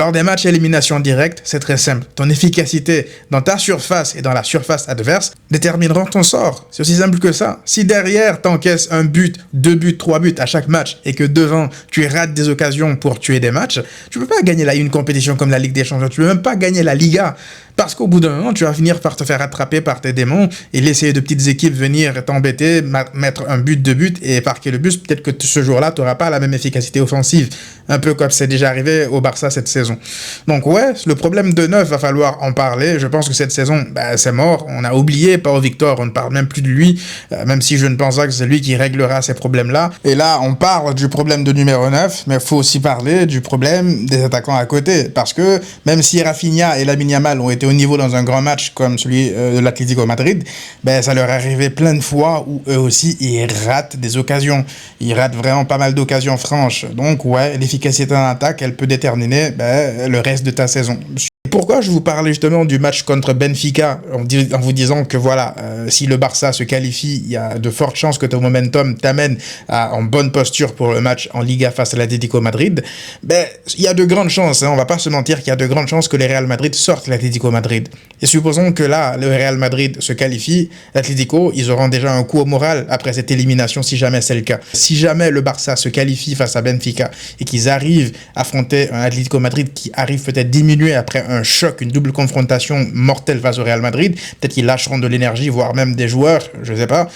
Lors des matchs à élimination directe, c'est très simple. Ton efficacité dans ta surface et dans la surface adverse détermineront ton sort. C'est aussi simple que ça. Si derrière, t'encaisses un but, 2 buts, 3 buts à chaque match et que devant, tu rates des occasions pour tuer des matchs, tu peux pas gagner une compétition comme la Ligue des Champions. Tu peux même pas gagner la Liga. Parce qu'au bout d'un moment, tu vas finir par te faire attraper par tes démons et laisser de petites équipes venir t'embêter, mettre un but, 2 buts et parquer le bus. Peut-être que ce jour-là, tu n'auras pas la même efficacité offensive. Un peu comme c'est déjà arrivé au Barça cette saison. Donc ouais, le problème de Neuf, va falloir en parler. Je pense que cette saison, c'est mort. On a oublié Pau Victor, on ne parle même plus de lui, même si je ne pense pas que c'est lui qui réglera ces problèmes-là. Et là, on parle du problème de numéro 9, mais il faut aussi parler du problème des attaquants à côté. Parce que même si Rafinha et Lamine Yamal ont été au niveau dans un grand match comme celui de l'Atlético Madrid, ça leur est arrivé plein de fois où eux aussi, ils ratent des occasions. Ils ratent vraiment pas mal d'occasions franches. Donc ouais, l'efficacité en attaque, elle peut déterminer le reste de ta saison. Pourquoi je vous parlais justement du match contre Benfica en vous disant que voilà, si le Barça se qualifie, il y a de fortes chances que ton momentum t'amène en bonne posture pour le match en Liga face à l'Atlético Madrid. Il y a de grandes chances, on va pas se mentir qu'il y a de grandes chances que le Real Madrid sorte l'Atlético Madrid. Et supposons que là, le Real Madrid se qualifie, l'Atlético, ils auront déjà un coup au moral après cette élimination si jamais c'est le cas. Si jamais le Barça se qualifie face à Benfica et qu'ils arrivent à affronter un Atlético Madrid qui arrive peut-être diminué après un choc, une double confrontation mortelle face au Real Madrid, peut-être qu'ils lâcheront de l'énergie, voire même des joueurs, je sais pas.